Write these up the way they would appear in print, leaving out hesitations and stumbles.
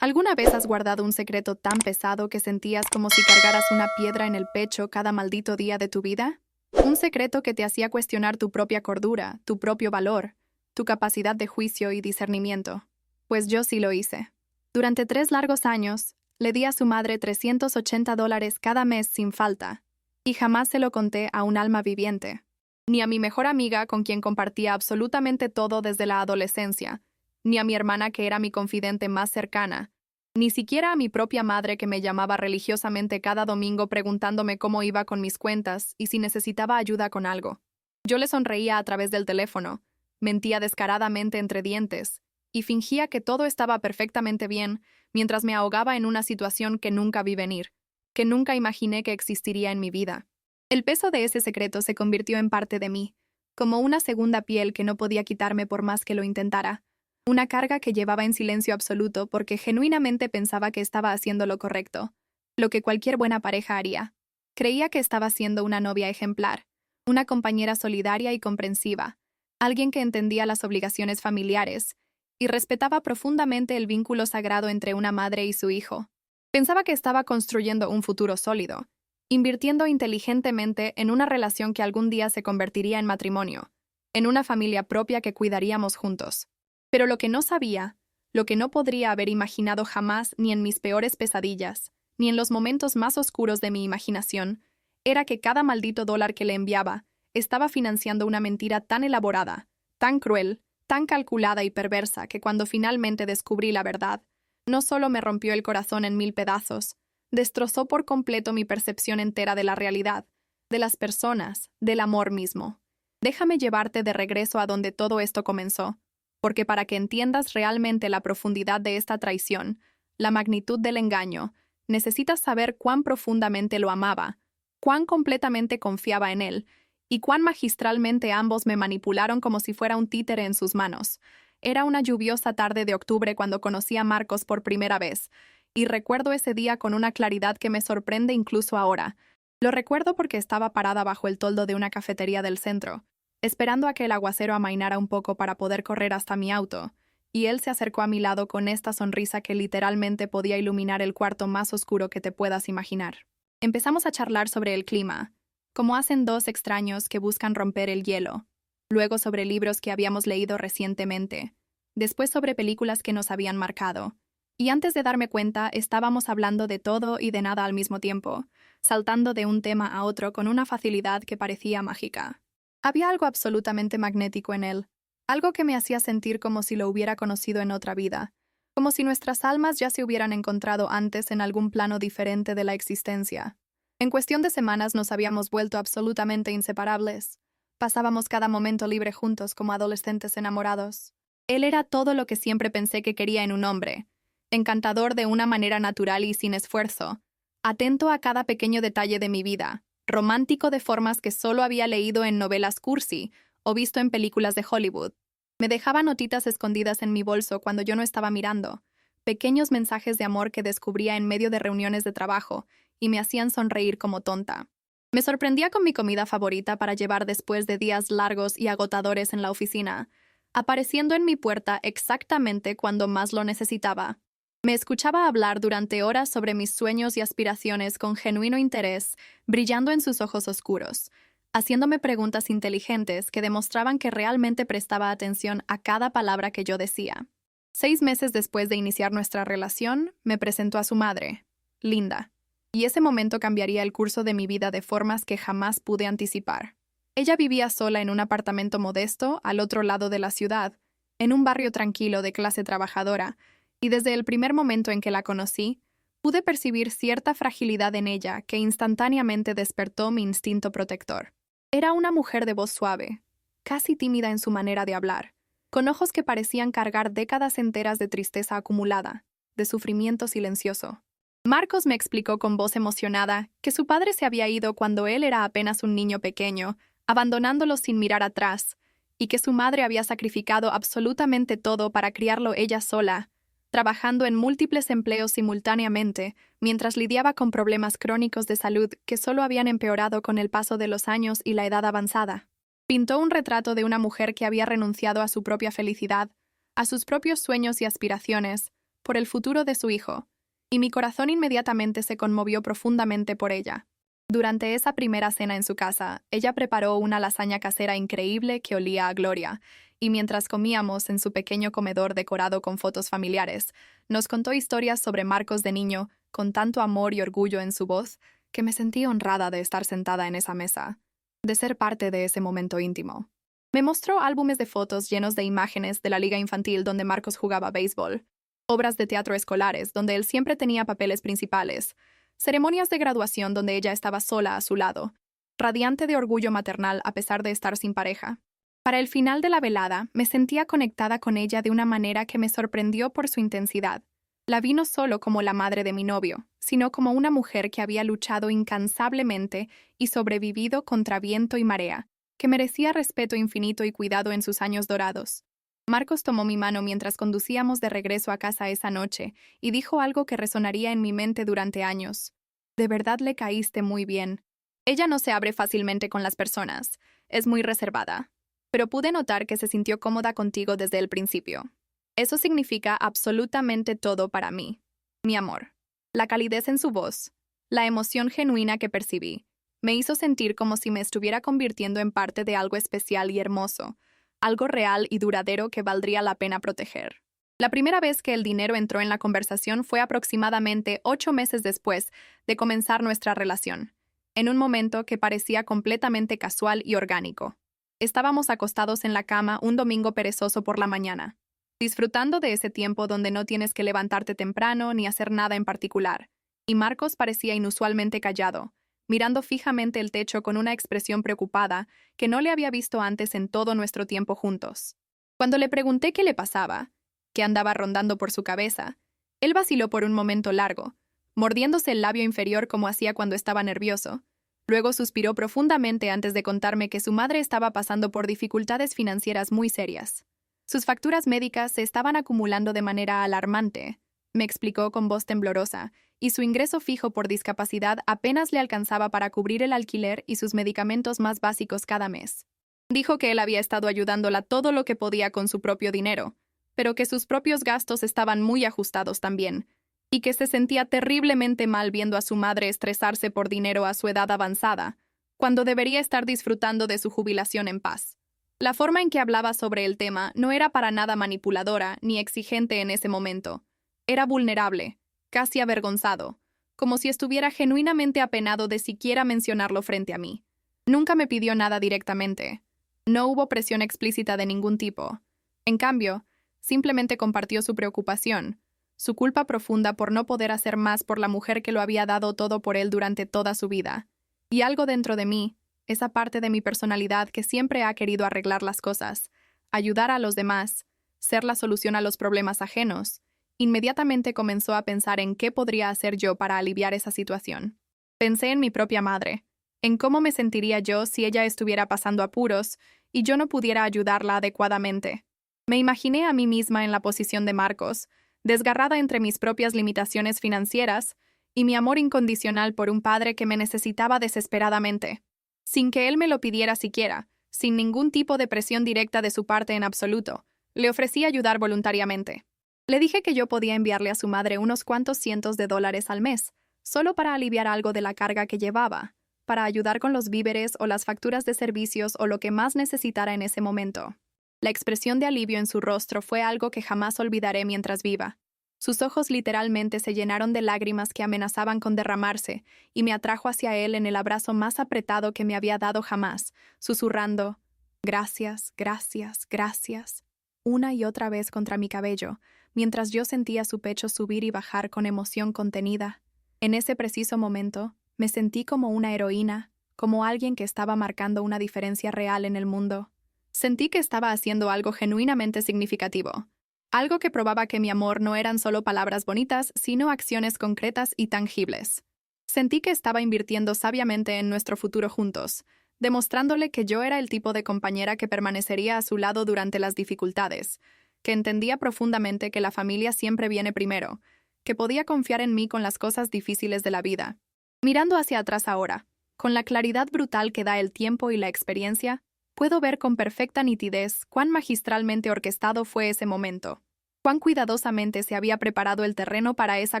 ¿Alguna vez has guardado un secreto tan pesado que sentías como si cargaras una piedra en el pecho cada maldito día de tu vida? Un secreto que te hacía cuestionar tu propia cordura, tu propio valor, tu capacidad de juicio y discernimiento. Pues yo sí lo hice. Durante 3 largos años, le di a su madre $380 cada mes sin falta, y jamás se lo conté a un alma viviente, ni a mi mejor amiga con quien compartía absolutamente todo desde la adolescencia, ni a mi hermana que era mi confidente más cercana, ni siquiera a mi propia madre que me llamaba religiosamente cada domingo preguntándome cómo iba con mis cuentas y si necesitaba ayuda con algo. Yo le sonreía a través del teléfono, mentía descaradamente entre dientes y fingía que todo estaba perfectamente bien mientras me ahogaba en una situación que nunca vi venir, que nunca imaginé que existiría en mi vida. El peso de ese secreto se convirtió en parte de mí, como una segunda piel que no podía quitarme por más que lo intentara. Una carga que llevaba en silencio absoluto porque genuinamente pensaba que estaba haciendo lo correcto, lo que cualquier buena pareja haría. Creía que estaba siendo una novia ejemplar, una compañera solidaria y comprensiva, alguien que entendía las obligaciones familiares y respetaba profundamente el vínculo sagrado entre una madre y su hijo. Pensaba que estaba construyendo un futuro sólido, invirtiendo inteligentemente en una relación que algún día se convertiría en matrimonio, en una familia propia que cuidaríamos juntos. Pero lo que no sabía, lo que no podría haber imaginado jamás ni en mis peores pesadillas, ni en los momentos más oscuros de mi imaginación, era que cada maldito dólar que le enviaba estaba financiando una mentira tan elaborada, tan cruel, tan calculada y perversa que cuando finalmente descubrí la verdad, no solo me rompió el corazón en 1000 pedazos, destrozó por completo mi percepción entera de la realidad, de las personas, del amor mismo. Déjame llevarte de regreso a donde todo esto comenzó, porque para que entiendas realmente la profundidad de esta traición, la magnitud del engaño, necesitas saber cuán profundamente lo amaba, cuán completamente confiaba en él, y cuán magistralmente ambos me manipularon como si fuera un títere en sus manos. Era una lluviosa tarde de octubre cuando conocí a Marcos por primera vez, y recuerdo ese día con una claridad que me sorprende incluso ahora. Lo recuerdo porque estaba parada bajo el toldo de una cafetería del centro, esperando a que el aguacero amainara un poco para poder correr hasta mi auto, y él se acercó a mi lado con esta sonrisa que literalmente podía iluminar el cuarto más oscuro que te puedas imaginar. Empezamos a charlar sobre el clima, como hacen dos extraños que buscan romper el hielo, luego sobre libros que habíamos leído recientemente, después sobre películas que nos habían marcado, y antes de darme cuenta estábamos hablando de todo y de nada al mismo tiempo, saltando de un tema a otro con una facilidad que parecía mágica. Había algo absolutamente magnético en él, algo que me hacía sentir como si lo hubiera conocido en otra vida, como si nuestras almas ya se hubieran encontrado antes en algún plano diferente de la existencia. En cuestión de semanas nos habíamos vuelto absolutamente inseparables. Pasábamos cada momento libre juntos como adolescentes enamorados. Él era todo lo que siempre pensé que quería en un hombre, encantador de una manera natural y sin esfuerzo, atento a cada pequeño detalle de mi vida, romántico de formas que solo había leído en novelas cursi o visto en películas de Hollywood. Me dejaba notitas escondidas en mi bolso cuando yo no estaba mirando, pequeños mensajes de amor que descubría en medio de reuniones de trabajo y me hacían sonreír como tonta. Me sorprendía con mi comida favorita para llevar después de días largos y agotadores en la oficina, apareciendo en mi puerta exactamente cuando más lo necesitaba. Me escuchaba hablar durante horas sobre mis sueños y aspiraciones con genuino interés, brillando en sus ojos oscuros, haciéndome preguntas inteligentes que demostraban que realmente prestaba atención a cada palabra que yo decía. 6 meses después de iniciar nuestra relación, me presentó a su madre, Linda, y ese momento cambiaría el curso de mi vida de formas que jamás pude anticipar. Ella vivía sola en un apartamento modesto al otro lado de la ciudad, en un barrio tranquilo de clase trabajadora, y desde el primer momento en que la conocí, pude percibir cierta fragilidad en ella que instantáneamente despertó mi instinto protector. Era una mujer de voz suave, casi tímida en su manera de hablar, con ojos que parecían cargar décadas enteras de tristeza acumulada, de sufrimiento silencioso. Marcos me explicó con voz emocionada que su padre se había ido cuando él era apenas un niño pequeño, abandonándolo sin mirar atrás, y que su madre había sacrificado absolutamente todo para criarlo ella sola, trabajando en múltiples empleos simultáneamente, mientras lidiaba con problemas crónicos de salud que solo habían empeorado con el paso de los años y la edad avanzada. Pintó un retrato de una mujer que había renunciado a su propia felicidad, a sus propios sueños y aspiraciones, por el futuro de su hijo, y mi corazón inmediatamente se conmovió profundamente por ella. Durante esa primera cena en su casa, ella preparó una lasaña casera increíble que olía a gloria, y mientras comíamos en su pequeño comedor decorado con fotos familiares, nos contó historias sobre Marcos de niño, con tanto amor y orgullo en su voz, que me sentí honrada de estar sentada en esa mesa, de ser parte de ese momento íntimo. Me mostró álbumes de fotos llenos de imágenes de la liga infantil donde Marcos jugaba béisbol, obras de teatro escolares donde él siempre tenía papeles principales, ceremonias de graduación donde ella estaba sola a su lado, radiante de orgullo maternal a pesar de estar sin pareja. Para el final de la velada, me sentía conectada con ella de una manera que me sorprendió por su intensidad. La vi no solo como la madre de mi novio, sino como una mujer que había luchado incansablemente y sobrevivido contra viento y marea, que merecía respeto infinito y cuidado en sus años dorados. Marcos tomó mi mano mientras conducíamos de regreso a casa esa noche y dijo algo que resonaría en mi mente durante años. De verdad le caíste muy bien. Ella no se abre fácilmente con las personas, es muy reservada, pero pude notar que se sintió cómoda contigo desde el principio. Eso significa absolutamente todo para mí. Mi amor. La calidez en su voz, la emoción genuina que percibí, me hizo sentir como si me estuviera convirtiendo en parte de algo especial y hermoso, algo real y duradero que valdría la pena proteger. La primera vez que el dinero entró en la conversación fue aproximadamente 8 meses después de comenzar nuestra relación, en un momento que parecía completamente casual y orgánico. Estábamos acostados en la cama un domingo perezoso por la mañana, disfrutando de ese tiempo donde no tienes que levantarte temprano ni hacer nada en particular, y Marcos parecía inusualmente callado, mirando fijamente el techo con una expresión preocupada que no le había visto antes en todo nuestro tiempo juntos. Cuando le pregunté qué le pasaba, qué andaba rondando por su cabeza, él vaciló por un momento largo, mordiéndose el labio inferior como hacía cuando estaba nervioso. Luego suspiró profundamente antes de contarme que su madre estaba pasando por dificultades financieras muy serias. Sus facturas médicas se estaban acumulando de manera alarmante, me explicó con voz temblorosa, y su ingreso fijo por discapacidad apenas le alcanzaba para cubrir el alquiler y sus medicamentos más básicos cada mes. Dijo que él había estado ayudándola todo lo que podía con su propio dinero, pero que sus propios gastos estaban muy ajustados también, y que se sentía terriblemente mal viendo a su madre estresarse por dinero a su edad avanzada, cuando debería estar disfrutando de su jubilación en paz. La forma en que hablaba sobre el tema no era para nada manipuladora ni exigente en ese momento. Era vulnerable, casi avergonzado, como si estuviera genuinamente apenado de siquiera mencionarlo frente a mí. Nunca me pidió nada directamente. No hubo presión explícita de ningún tipo. En cambio, simplemente compartió su preocupación, su culpa profunda por no poder hacer más por la mujer que lo había dado todo por él durante toda su vida. Y algo dentro de mí, esa parte de mi personalidad que siempre ha querido arreglar las cosas, ayudar a los demás, ser la solución a los problemas ajenos, inmediatamente comenzó a pensar en qué podría hacer yo para aliviar esa situación. Pensé en mi propia madre, en cómo me sentiría yo si ella estuviera pasando apuros y yo no pudiera ayudarla adecuadamente. Me imaginé a mí misma en la posición de Marcos, desgarrada entre mis propias limitaciones financieras y mi amor incondicional por un padre que me necesitaba desesperadamente, sin que él me lo pidiera siquiera, sin ningún tipo de presión directa de su parte en absoluto. Le ofrecí ayudar voluntariamente. Le dije que yo podía enviarle a su madre unos cuantos cientos de dólares al mes, solo para aliviar algo de la carga que llevaba, para ayudar con los víveres o las facturas de servicios o lo que más necesitara en ese momento. La expresión de alivio en su rostro fue algo que jamás olvidaré mientras viva. Sus ojos literalmente se llenaron de lágrimas que amenazaban con derramarse, y me atrajo hacia él en el abrazo más apretado que me había dado jamás, susurrando, «Gracias, gracias, gracias», una y otra vez contra mi cabello, mientras yo sentía su pecho subir y bajar con emoción contenida. En ese preciso momento, me sentí como una heroína, como alguien que estaba marcando una diferencia real en el mundo. Sentí que estaba haciendo algo genuinamente significativo, algo que probaba que mi amor no eran solo palabras bonitas, sino acciones concretas y tangibles. Sentí que estaba invirtiendo sabiamente en nuestro futuro juntos, demostrándole que yo era el tipo de compañera que permanecería a su lado durante las dificultades, que entendía profundamente que la familia siempre viene primero, que podía confiar en mí con las cosas difíciles de la vida. Mirando hacia atrás ahora, con la claridad brutal que da el tiempo y la experiencia, puedo ver con perfecta nitidez cuán magistralmente orquestado fue ese momento. Cuán cuidadosamente se había preparado el terreno para esa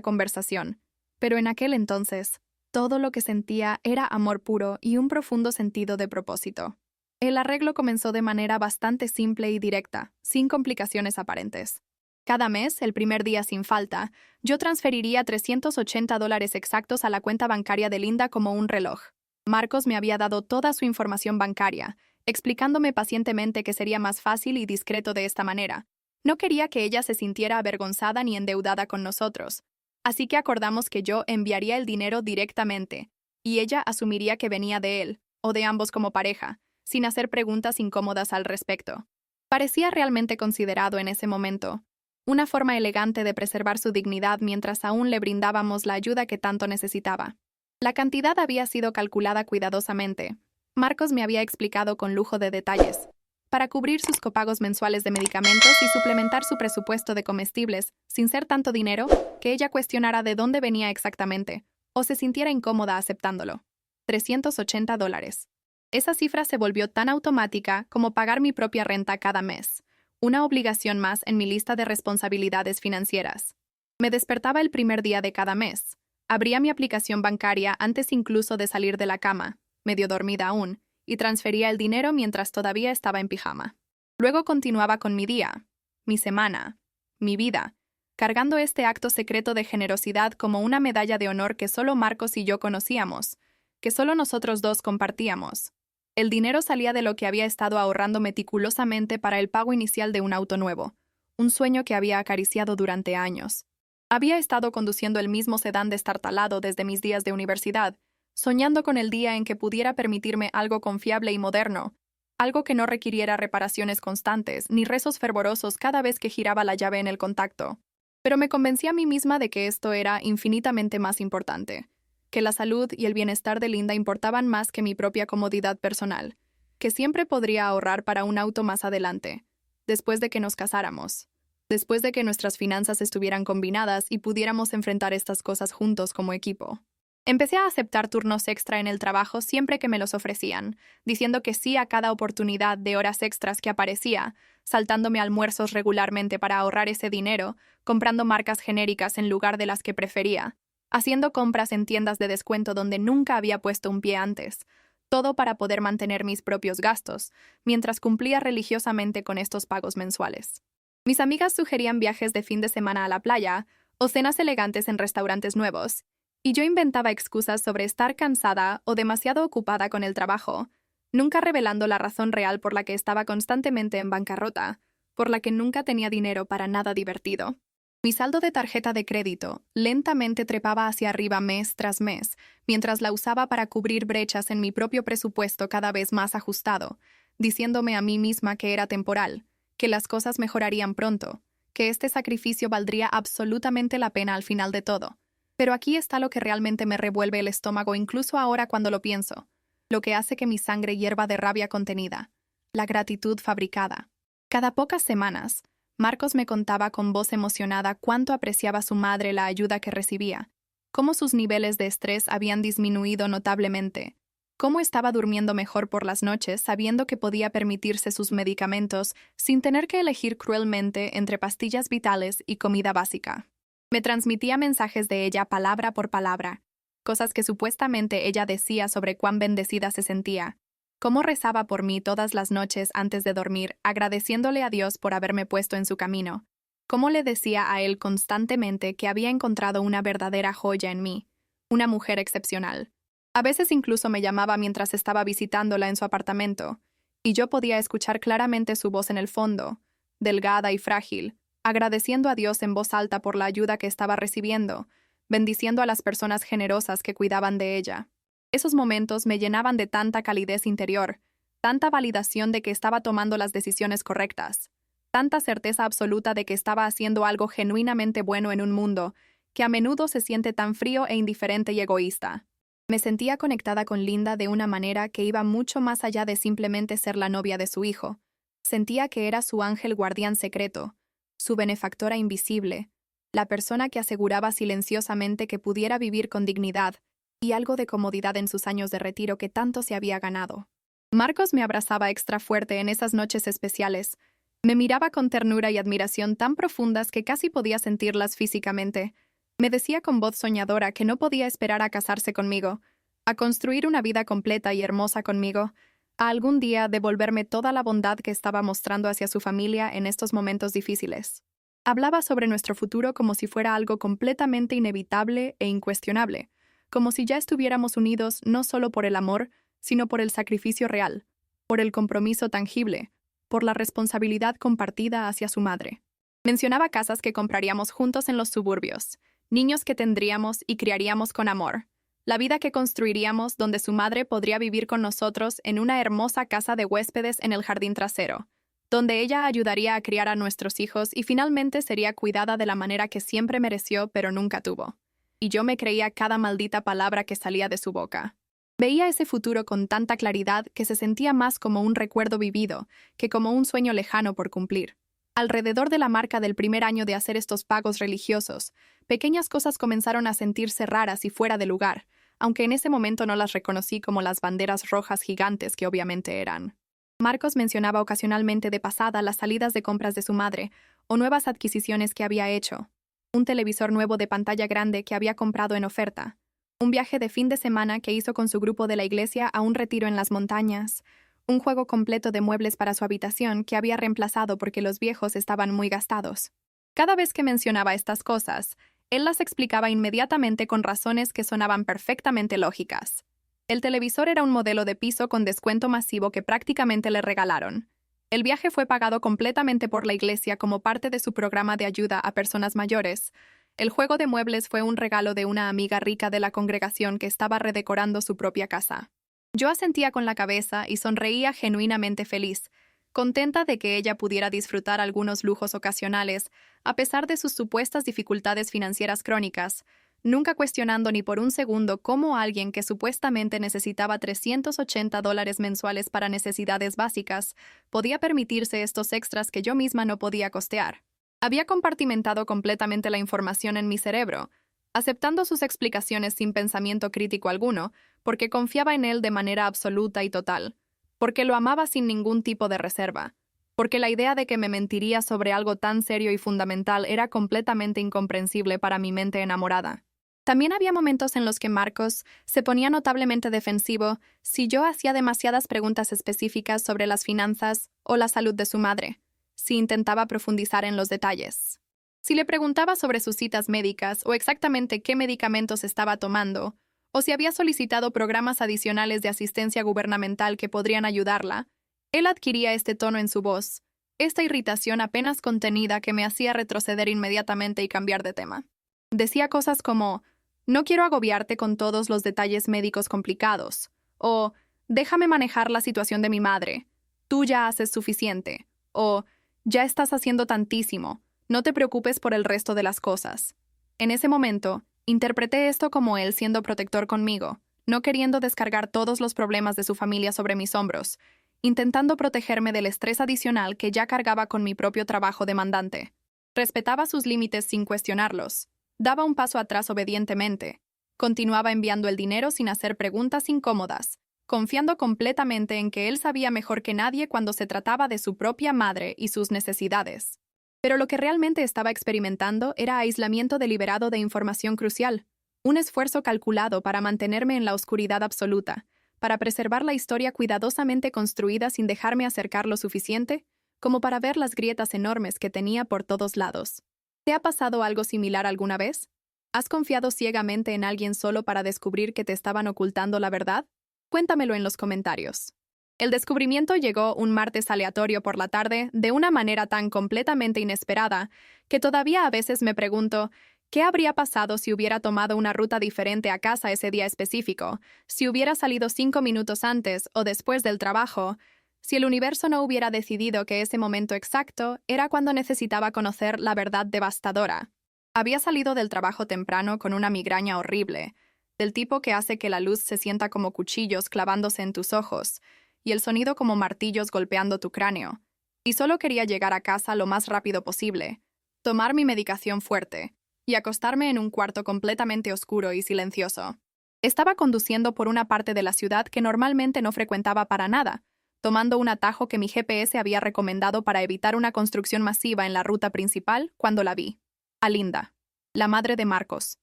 conversación. Pero en aquel entonces, todo lo que sentía era amor puro y un profundo sentido de propósito. El arreglo comenzó de manera bastante simple y directa, sin complicaciones aparentes. Cada mes, el primer día sin falta, yo transferiría $380 exactos a la cuenta bancaria de Linda como un reloj. Marcos me había dado toda su información bancaria, explicándome pacientemente que sería más fácil y discreto de esta manera. No quería que ella se sintiera avergonzada ni endeudada con nosotros, así que acordamos que yo enviaría el dinero directamente, y ella asumiría que venía de él, o de ambos como pareja, sin hacer preguntas incómodas al respecto. Parecía realmente considerado en ese momento, una forma elegante de preservar su dignidad mientras aún le brindábamos la ayuda que tanto necesitaba. La cantidad había sido calculada cuidadosamente. Marcos me había explicado con lujo de detalles, para cubrir sus copagos mensuales de medicamentos y suplementar su presupuesto de comestibles, sin ser tanto dinero que ella cuestionara de dónde venía exactamente, o se sintiera incómoda aceptándolo. $380. Esa cifra se volvió tan automática como pagar mi propia renta cada mes, una obligación más en mi lista de responsabilidades financieras. Me despertaba el primer día de cada mes, abría mi aplicación bancaria antes incluso de salir de la cama, medio dormida aún, y transfería el dinero mientras todavía estaba en pijama. Luego continuaba con mi día, mi semana, mi vida, cargando este acto secreto de generosidad como una medalla de honor que solo Marcos y yo conocíamos, que solo nosotros dos compartíamos. El dinero salía de lo que había estado ahorrando meticulosamente para el pago inicial de un auto nuevo, un sueño que había acariciado durante años. Había estado conduciendo el mismo sedán destartalado desde mis días de universidad, soñando con el día en que pudiera permitirme algo confiable y moderno, algo que no requiriera reparaciones constantes ni rezos fervorosos cada vez que giraba la llave en el contacto. Pero me convencí a mí misma de que esto era infinitamente más importante, que la salud y el bienestar de Linda importaban más que mi propia comodidad personal, que siempre podría ahorrar para un auto más adelante, después de que nos casáramos, después de que nuestras finanzas estuvieran combinadas y pudiéramos enfrentar estas cosas juntos como equipo. Empecé a aceptar turnos extra en el trabajo siempre que me los ofrecían, diciendo que sí a cada oportunidad de horas extras que aparecía, saltándome almuerzos regularmente para ahorrar ese dinero, comprando marcas genéricas en lugar de las que prefería, haciendo compras en tiendas de descuento donde nunca había puesto un pie antes, todo para poder mantener mis propios gastos, mientras cumplía religiosamente con estos pagos mensuales. Mis amigas sugerían viajes de fin de semana a la playa o cenas elegantes en restaurantes nuevos, y yo inventaba excusas sobre estar cansada o demasiado ocupada con el trabajo, nunca revelando la razón real por la que estaba constantemente en bancarrota, por la que nunca tenía dinero para nada divertido. Mi saldo de tarjeta de crédito lentamente trepaba hacia arriba mes tras mes, mientras la usaba para cubrir brechas en mi propio presupuesto cada vez más ajustado, diciéndome a mí misma que era temporal, que las cosas mejorarían pronto, que este sacrificio valdría absolutamente la pena al final de todo. Pero aquí está lo que realmente me revuelve el estómago incluso ahora cuando lo pienso, lo que hace que mi sangre hierva de rabia contenida, la gratitud fabricada. Cada pocas semanas, Marcos me contaba con voz emocionada cuánto apreciaba su madre la ayuda que recibía, cómo sus niveles de estrés habían disminuido notablemente, cómo estaba durmiendo mejor por las noches sabiendo que podía permitirse sus medicamentos sin tener que elegir cruelmente entre pastillas vitales y comida básica. Me transmitía mensajes de ella palabra por palabra, cosas que supuestamente ella decía sobre cuán bendecida se sentía, cómo rezaba por mí todas las noches antes de dormir, agradeciéndole a Dios por haberme puesto en su camino, cómo le decía a él constantemente que había encontrado una verdadera joya en mí, una mujer excepcional. A veces incluso me llamaba mientras estaba visitándola en su apartamento, y yo podía escuchar claramente su voz en el fondo, delgada y frágil, agradeciendo a Dios en voz alta por la ayuda que estaba recibiendo, bendiciendo a las personas generosas que cuidaban de ella. Esos momentos me llenaban de tanta calidez interior, tanta validación de que estaba tomando las decisiones correctas, tanta certeza absoluta de que estaba haciendo algo genuinamente bueno en un mundo que a menudo se siente tan frío e indiferente y egoísta. Me sentía conectada con Linda de una manera que iba mucho más allá de simplemente ser la novia de su hijo. Sentía que era su ángel guardián secreto, su benefactora invisible, la persona que aseguraba silenciosamente que pudiera vivir con dignidad y algo de comodidad en sus años de retiro que tanto se había ganado. Marcos me abrazaba extra fuerte en esas noches especiales, Me miraba con ternura y admiración tan profundas que casi podía sentirlas físicamente. Me decía con voz soñadora que no podía esperar a casarse conmigo, a construir una vida completa y hermosa conmigo, a algún día devolverme toda la bondad que estaba mostrando hacia su familia en estos momentos difíciles. Hablaba sobre nuestro futuro como si fuera algo completamente inevitable e incuestionable, como si ya estuviéramos unidos no solo por el amor, sino por el sacrificio real, por el compromiso tangible, por la responsabilidad compartida hacia su madre. Mencionaba casas que compraríamos juntos en los suburbios, niños que tendríamos y criaríamos con amor, la vida que construiríamos donde su madre podría vivir con nosotros en una hermosa casa de huéspedes en el jardín trasero, donde ella ayudaría a criar a nuestros hijos y finalmente sería cuidada de la manera que siempre mereció pero nunca tuvo. Y yo me creía cada maldita palabra que salía de su boca. Veía ese futuro con tanta claridad que se sentía más como un recuerdo vivido que como un sueño lejano por cumplir. Alrededor de la marca del primer año de hacer estos pagos religiosos, pequeñas cosas comenzaron a sentirse raras y fuera de lugar, aunque en ese momento no las reconocí como las banderas rojas gigantes que obviamente eran. Marcos mencionaba ocasionalmente de pasada las salidas de compras de su madre o nuevas adquisiciones que había hecho. Un televisor nuevo de pantalla grande que había comprado en oferta. Un viaje de fin de semana que hizo con su grupo de la iglesia a un retiro en las montañas. Un juego completo de muebles para su habitación que había reemplazado porque los viejos estaban muy gastados. Cada vez que mencionaba estas cosas, él las explicaba inmediatamente con razones que sonaban perfectamente lógicas. El televisor era un modelo de piso con descuento masivo que prácticamente le regalaron. El viaje fue pagado completamente por la iglesia como parte de su programa de ayuda a personas mayores. El juego de muebles fue un regalo de una amiga rica de la congregación que estaba redecorando su propia casa. Yo asentía con la cabeza y sonreía genuinamente feliz, contenta de que ella pudiera disfrutar algunos lujos ocasionales, a pesar de sus supuestas dificultades financieras crónicas, nunca cuestionando ni por un segundo cómo alguien que supuestamente necesitaba $380 mensuales para necesidades básicas podía permitirse estos extras que yo misma no podía costear. Había compartimentado completamente la información en mi cerebro, aceptando sus explicaciones sin pensamiento crítico alguno, porque confiaba en él de manera absoluta y total, porque lo amaba sin ningún tipo de reserva, porque la idea de que me mentiría sobre algo tan serio y fundamental era completamente incomprensible para mi mente enamorada. También había momentos en los que Marcos se ponía notablemente defensivo si yo hacía demasiadas preguntas específicas sobre las finanzas o la salud de su madre, si intentaba profundizar en los detalles. Si le preguntaba sobre sus citas médicas o exactamente qué medicamentos estaba tomando, o si había solicitado programas adicionales de asistencia gubernamental que podrían ayudarla, él adquiría este tono en su voz, esta irritación apenas contenida que me hacía retroceder inmediatamente y cambiar de tema. Decía cosas como, no quiero agobiarte con todos los detalles médicos complicados, o déjame manejar la situación de mi madre, tú ya haces suficiente, o ya estás haciendo tantísimo, no te preocupes por el resto de las cosas. En ese momento, interpreté esto como él siendo protector conmigo, no queriendo descargar todos los problemas de su familia sobre mis hombros, intentando protegerme del estrés adicional que ya cargaba con mi propio trabajo demandante. Respetaba sus límites sin cuestionarlos. Daba un paso atrás obedientemente. Continuaba enviando el dinero sin hacer preguntas incómodas, confiando completamente en que él sabía mejor que nadie cuando se trataba de su propia madre y sus necesidades. Pero lo que realmente estaba experimentando era aislamiento deliberado de información crucial, un esfuerzo calculado para mantenerme en la oscuridad absoluta, para preservar la historia cuidadosamente construida sin dejarme acercar lo suficiente, como para ver las grietas enormes que tenía por todos lados. ¿Te ha pasado algo similar alguna vez? ¿Has confiado ciegamente en alguien solo para descubrir que te estaban ocultando la verdad? Cuéntamelo en los comentarios. El descubrimiento llegó un martes aleatorio por la tarde de una manera tan completamente inesperada que todavía a veces me pregunto qué habría pasado si hubiera tomado una ruta diferente a casa ese día específico, si hubiera salido 5 minutos antes o después del trabajo, si el universo no hubiera decidido que ese momento exacto era cuando necesitaba conocer la verdad devastadora. Había salido del trabajo temprano con una migraña horrible, del tipo que hace que la luz se sienta como cuchillos clavándose en tus ojos, y el sonido como martillos golpeando tu cráneo, y solo quería llegar a casa lo más rápido posible, tomar mi medicación fuerte, y acostarme en un cuarto completamente oscuro y silencioso. Estaba conduciendo por una parte de la ciudad que normalmente no frecuentaba para nada, tomando un atajo que mi GPS había recomendado para evitar una construcción masiva en la ruta principal cuando la vi. A Linda, la madre de Marcos,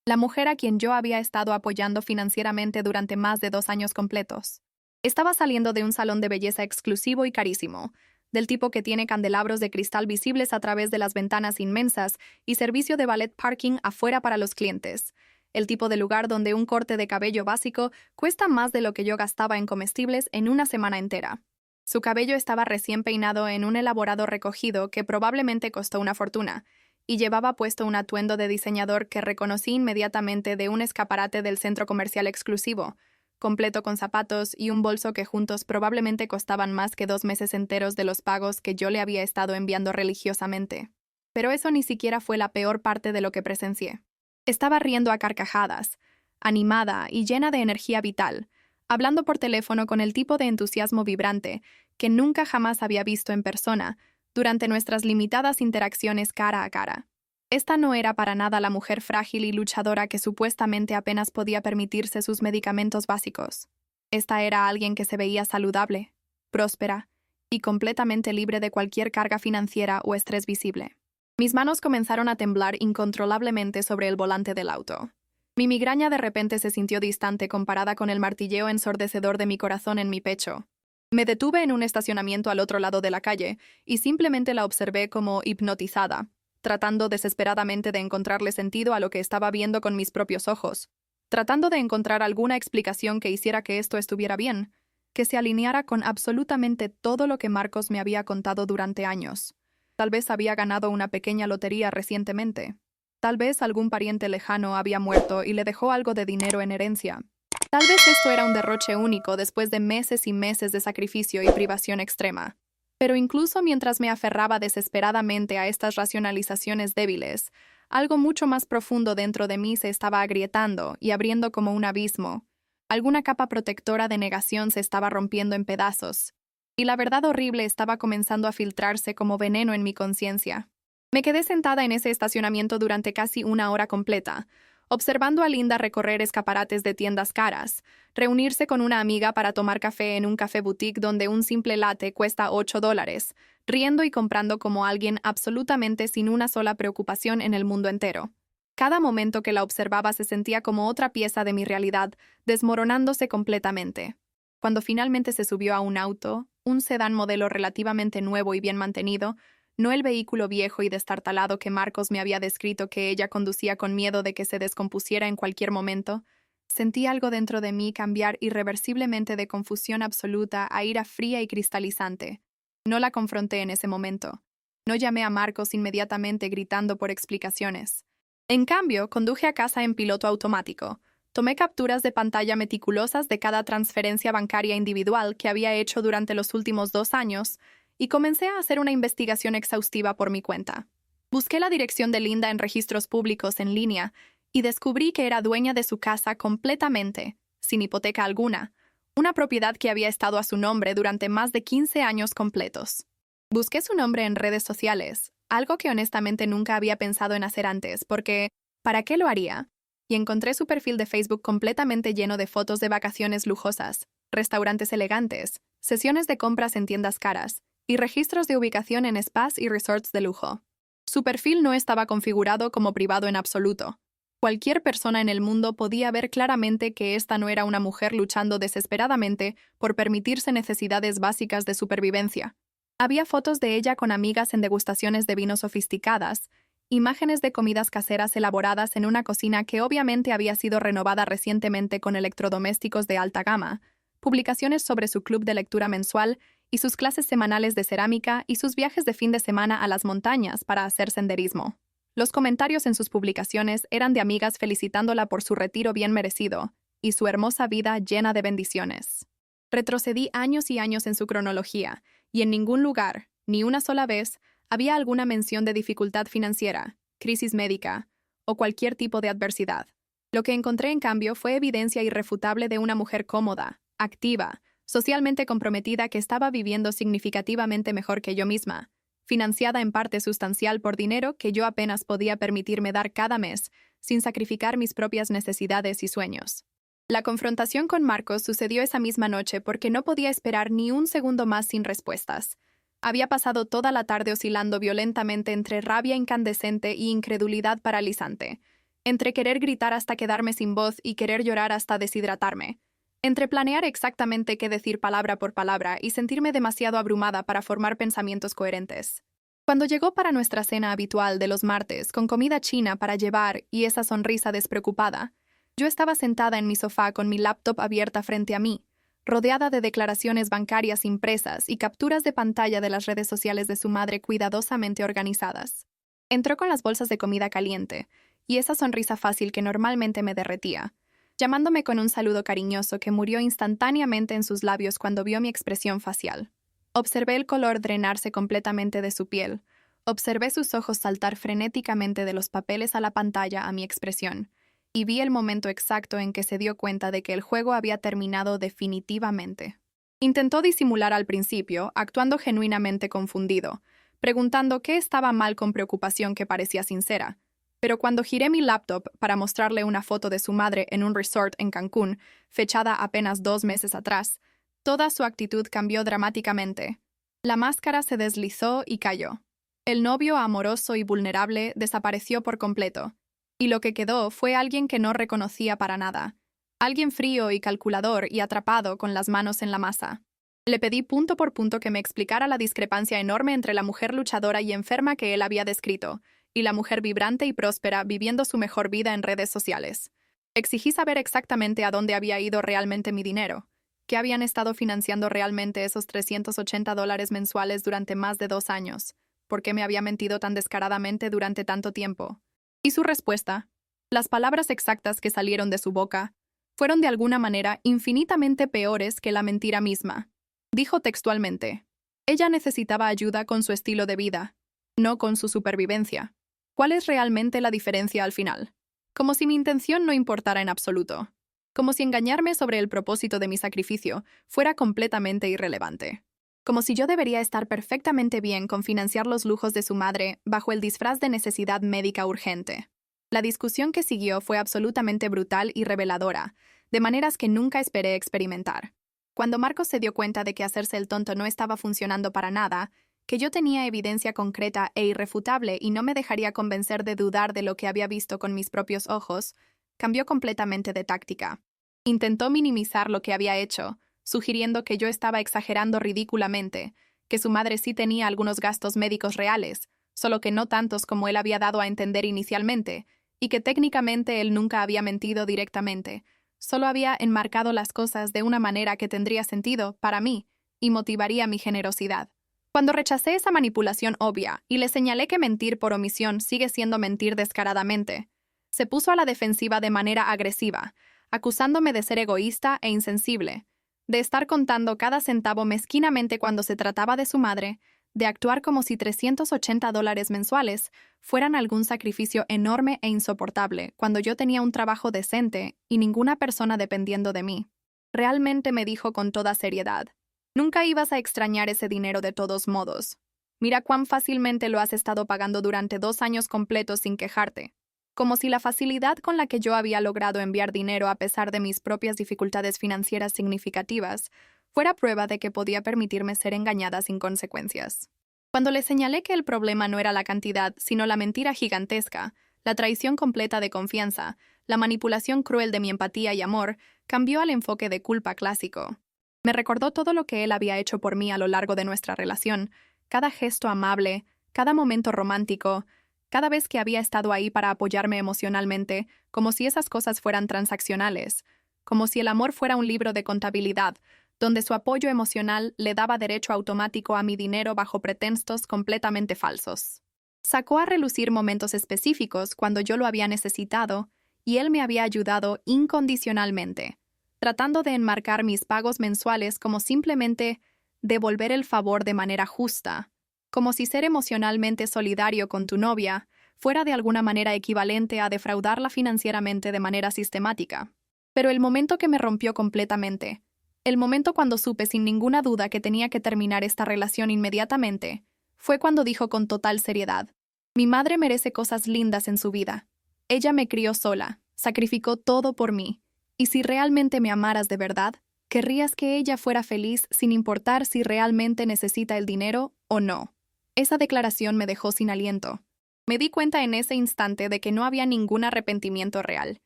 la mujer a quien yo había estado apoyando financieramente durante más de 2 años completos. Estaba saliendo de un salón de belleza exclusivo y carísimo, del tipo que tiene candelabros de cristal visibles a través de las ventanas inmensas y servicio de valet parking afuera para los clientes. El tipo de lugar donde un corte de cabello básico cuesta más de lo que yo gastaba en comestibles en una semana entera. Su cabello estaba recién peinado en un elaborado recogido que probablemente costó una fortuna, y llevaba puesto un atuendo de diseñador que reconocí inmediatamente de un escaparate del centro comercial exclusivo, completo con zapatos y un bolso que juntos probablemente costaban más que 2 meses enteros de los pagos que yo le había estado enviando religiosamente. Pero eso ni siquiera fue la peor parte de lo que presencié. Estaba riendo a carcajadas, animada y llena de energía vital, hablando por teléfono con el tipo de entusiasmo vibrante que nunca jamás había visto en persona durante nuestras limitadas interacciones cara a cara. Esta no era para nada la mujer frágil y luchadora que supuestamente apenas podía permitirse sus medicamentos básicos. Esta era alguien que se veía saludable, próspera y completamente libre de cualquier carga financiera o estrés visible. Mis manos comenzaron a temblar incontrolablemente sobre el volante del auto. Mi migraña de repente se sintió distante comparada con el martilleo ensordecedor de mi corazón en mi pecho. Me detuve en un estacionamiento al otro lado de la calle y simplemente la observé como hipnotizada, tratando desesperadamente de encontrarle sentido a lo que estaba viendo con mis propios ojos, tratando de encontrar alguna explicación que hiciera que esto estuviera bien, que se alineara con absolutamente todo lo que Marcos me había contado durante años. Tal vez había ganado una pequeña lotería recientemente. Tal vez algún pariente lejano había muerto y le dejó algo de dinero en herencia. Tal vez esto era un derroche único después de meses y meses de sacrificio y privación extrema. Pero incluso mientras me aferraba desesperadamente a estas racionalizaciones débiles, algo mucho más profundo dentro de mí se estaba agrietando y abriendo como un abismo. Alguna capa protectora de negación se estaba rompiendo en pedazos, y la verdad horrible estaba comenzando a filtrarse como veneno en mi conciencia. Me quedé sentada en ese estacionamiento durante casi 1 hora completa, observando a Linda recorrer escaparates de tiendas caras, reunirse con una amiga para tomar café en un café boutique donde un simple latte cuesta $8, riendo y comprando como alguien absolutamente sin una sola preocupación en el mundo entero. Cada momento que la observaba se sentía como otra pieza de mi realidad, desmoronándose completamente. Cuando finalmente se subió a un auto, un sedán modelo relativamente nuevo y bien mantenido, no el vehículo viejo y destartalado que Marcos me había descrito que ella conducía con miedo de que se descompusiera en cualquier momento, sentí algo dentro de mí cambiar irreversiblemente de confusión absoluta a ira fría y cristalizante. No la confronté en ese momento. No llamé a Marcos inmediatamente gritando por explicaciones. En cambio, conduje a casa en piloto automático. Tomé capturas de pantalla meticulosas de cada transferencia bancaria individual que había hecho durante los últimos 2 años y comencé a hacer una investigación exhaustiva por mi cuenta. Busqué la dirección de Linda en registros públicos en línea y descubrí que era dueña de su casa completamente, sin hipoteca alguna, una propiedad que había estado a su nombre durante más de 15 años completos. Busqué su nombre en redes sociales, algo que honestamente nunca había pensado en hacer antes, porque ¿para qué lo haría? Y encontré su perfil de Facebook completamente lleno de fotos de vacaciones lujosas, restaurantes elegantes, sesiones de compras en tiendas caras y registros de ubicación en spas y resorts de lujo. Su perfil no estaba configurado como privado en absoluto. Cualquier persona en el mundo podía ver claramente que esta no era una mujer luchando desesperadamente por permitirse necesidades básicas de supervivencia. Había fotos de ella con amigas en degustaciones de vinos sofisticadas, imágenes de comidas caseras elaboradas en una cocina que obviamente había sido renovada recientemente con electrodomésticos de alta gama, publicaciones sobre su club de lectura mensual y sus clases semanales de cerámica y sus viajes de fin de semana a las montañas para hacer senderismo. Los comentarios en sus publicaciones eran de amigas felicitándola por su retiro bien merecido y su hermosa vida llena de bendiciones. Retrocedí años y años en su cronología, y en ningún lugar, ni una sola vez, había alguna mención de dificultad financiera, crisis médica o cualquier tipo de adversidad. Lo que encontré, en cambio, fue evidencia irrefutable de una mujer cómoda, activa, socialmente comprometida que estaba viviendo significativamente mejor que yo misma, financiada en parte sustancial por dinero que yo apenas podía permitirme dar cada mes, sin sacrificar mis propias necesidades y sueños. La confrontación con Marcos sucedió esa misma noche porque no podía esperar ni un segundo más sin respuestas. Había pasado toda la tarde oscilando violentamente entre rabia incandescente e incredulidad paralizante, entre querer gritar hasta quedarme sin voz y querer llorar hasta deshidratarme, entre planear exactamente qué decir palabra por palabra y sentirme demasiado abrumada para formar pensamientos coherentes. Cuando llegó para nuestra cena habitual de los martes, con comida china para llevar y esa sonrisa despreocupada, yo estaba sentada en mi sofá con mi laptop abierta frente a mí, rodeada de declaraciones bancarias impresas y capturas de pantalla de las redes sociales de su madre cuidadosamente organizadas. Entró con las bolsas de comida caliente y esa sonrisa fácil que normalmente me derretía, llamándome con un saludo cariñoso que murió instantáneamente en sus labios cuando vio mi expresión facial. Observé el color drenarse completamente de su piel, observé sus ojos saltar frenéticamente de los papeles a la pantalla a mi expresión, y vi el momento exacto en que se dio cuenta de que el juego había terminado definitivamente. Intentó disimular al principio, actuando genuinamente confundido, preguntando qué estaba mal con preocupación que parecía sincera, pero cuando giré mi laptop para mostrarle una foto de su madre en un resort en Cancún, fechada apenas 2 meses atrás, toda su actitud cambió dramáticamente. La máscara se deslizó y cayó. El novio amoroso y vulnerable desapareció por completo, y lo que quedó fue alguien que no reconocía para nada, alguien frío y calculador y atrapado con las manos en la masa. Le pedí punto por punto que me explicara la discrepancia enorme entre la mujer luchadora y enferma que él había descrito, y la mujer vibrante y próspera viviendo su mejor vida en redes sociales. Exigí saber exactamente a dónde había ido realmente mi dinero, qué habían estado financiando realmente esos $380 mensuales durante más de 2 años, por qué me había mentido tan descaradamente durante tanto tiempo. Y su respuesta, las palabras exactas que salieron de su boca, fueron de alguna manera infinitamente peores que la mentira misma. Dijo textualmente, ella necesitaba ayuda con su estilo de vida, no con su supervivencia. ¿Cuál es realmente la diferencia al final? Como si mi intención no importara en absoluto. Como si engañarme sobre el propósito de mi sacrificio fuera completamente irrelevante. Como si yo debería estar perfectamente bien con financiar los lujos de su madre bajo el disfraz de necesidad médica urgente. La discusión que siguió fue absolutamente brutal y reveladora, de maneras que nunca esperé experimentar. Cuando Marcos se dio cuenta de que hacerse el tonto no estaba funcionando para nada, que yo tenía evidencia concreta e irrefutable y no me dejaría convencer de dudar de lo que había visto con mis propios ojos, cambió completamente de táctica. Intentó minimizar lo que había hecho, sugiriendo que yo estaba exagerando ridículamente, que su madre sí tenía algunos gastos médicos reales, solo que no tantos como él había dado a entender inicialmente, y que técnicamente él nunca había mentido directamente, solo había enmarcado las cosas de una manera que tendría sentido para mí y motivaría mi generosidad. Cuando rechacé esa manipulación obvia y le señalé que mentir por omisión sigue siendo mentir descaradamente, se puso a la defensiva de manera agresiva, acusándome de ser egoísta e insensible, de estar contando cada centavo mezquinamente cuando se trataba de su madre, de actuar como si $380 mensuales fueran algún sacrificio enorme e insoportable cuando yo tenía un trabajo decente y ninguna persona dependiendo de mí. Realmente me dijo con toda seriedad, nunca ibas a extrañar ese dinero de todos modos. Mira cuán fácilmente lo has estado pagando durante 2 años completos sin quejarte. Como si la facilidad con la que yo había logrado enviar dinero a pesar de mis propias dificultades financieras significativas fuera prueba de que podía permitirme ser engañada sin consecuencias. Cuando le señalé que el problema no era la cantidad, sino la mentira gigantesca, la traición completa de confianza, la manipulación cruel de mi empatía y amor, cambió al enfoque de culpa clásico. Me recordó todo lo que él había hecho por mí a lo largo de nuestra relación, cada gesto amable, cada momento romántico, cada vez que había estado ahí para apoyarme emocionalmente, como si esas cosas fueran transaccionales, como si el amor fuera un libro de contabilidad, donde su apoyo emocional le daba derecho automático a mi dinero bajo pretextos completamente falsos. Sacó a relucir momentos específicos cuando yo lo había necesitado, y él me había ayudado incondicionalmente, tratando de enmarcar mis pagos mensuales como simplemente devolver el favor de manera justa, como si ser emocionalmente solidario con tu novia fuera de alguna manera equivalente a defraudarla financieramente de manera sistemática. Pero el momento que me rompió completamente, el momento cuando supe sin ninguna duda que tenía que terminar esta relación inmediatamente, fue cuando dijo con total seriedad, mi madre merece cosas lindas en su vida. Ella me crió sola, sacrificó todo por mí, Y si realmente me amaras de verdad, querrías que ella fuera feliz sin importar si realmente necesita el dinero o no. Esa declaración me dejó sin aliento. Me di cuenta en ese instante de que no había ningún arrepentimiento real,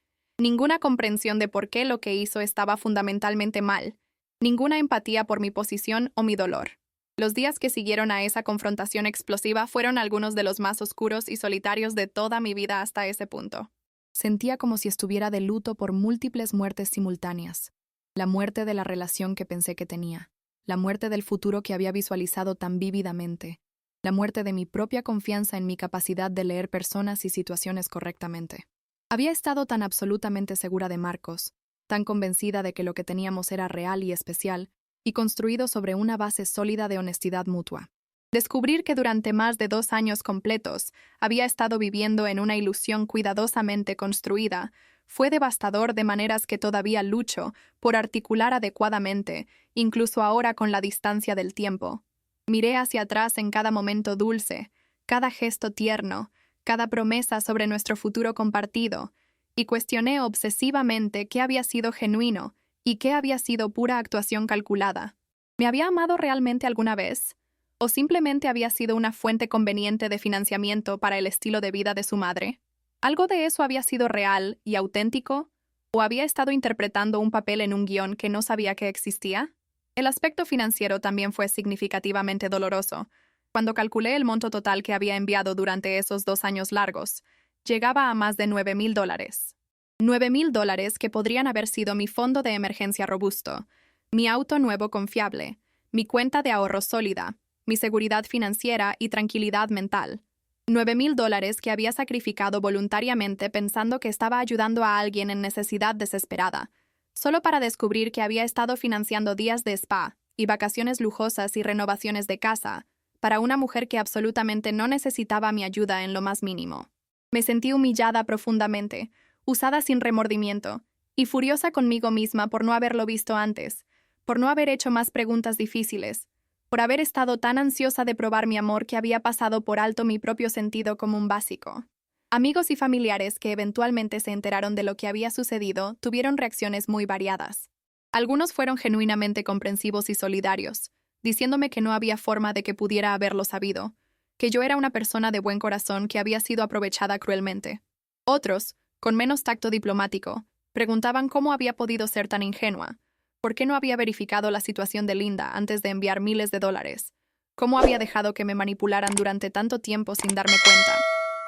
ninguna comprensión de por qué lo que hizo estaba fundamentalmente mal, ninguna empatía por mi posición o mi dolor. Los días que siguieron a esa confrontación explosiva fueron algunos de los más oscuros y solitarios de toda mi vida hasta ese punto. Sentía como si estuviera de luto por múltiples muertes simultáneas. La muerte de la relación que pensé que tenía, la muerte del futuro que había visualizado tan vívidamente, la muerte de mi propia confianza en mi capacidad de leer personas y situaciones correctamente. Había estado tan absolutamente segura de Marcos, tan convencida de que lo que teníamos era real y especial, y construido sobre una base sólida de honestidad mutua. Descubrir que durante más de 2 años completos había estado viviendo en una ilusión cuidadosamente construida fue devastador de maneras que todavía lucho por articular adecuadamente, incluso ahora con la distancia del tiempo. Miré hacia atrás en cada momento dulce, cada gesto tierno, cada promesa sobre nuestro futuro compartido, y cuestioné obsesivamente qué había sido genuino y qué había sido pura actuación calculada. ¿Me había amado realmente alguna vez? ¿O simplemente había sido una fuente conveniente de financiamiento para el estilo de vida de su madre? ¿Algo de eso había sido real y auténtico? ¿O había estado interpretando un papel en un guión que no sabía que existía? El aspecto financiero también fue significativamente doloroso. Cuando calculé el monto total que había enviado durante esos 2 años largos, llegaba a más de $9,000. $9,000 que podrían haber sido mi fondo de emergencia robusto, mi auto nuevo confiable, mi cuenta de ahorro sólida, mi seguridad financiera y tranquilidad mental. $9,000 que había sacrificado voluntariamente pensando que estaba ayudando a alguien en necesidad desesperada, solo para descubrir que había estado financiando días de spa y vacaciones lujosas y renovaciones de casa para una mujer que absolutamente no necesitaba mi ayuda en lo más mínimo. Me sentí humillada profundamente, usada sin remordimiento, y furiosa conmigo misma por no haberlo visto antes, por no haber hecho más preguntas difíciles, por haber estado tan ansiosa de probar mi amor que había pasado por alto mi propio sentido común básico. Amigos y familiares que eventualmente se enteraron de lo que había sucedido tuvieron reacciones muy variadas. Algunos fueron genuinamente comprensivos y solidarios, diciéndome que no había forma de que pudiera haberlo sabido, que yo era una persona de buen corazón que había sido aprovechada cruelmente. Otros, con menos tacto diplomático, preguntaban cómo había podido ser tan ingenua, por qué no había verificado la situación de Linda antes de enviar miles de dólares, cómo había dejado que me manipularan durante tanto tiempo sin darme cuenta.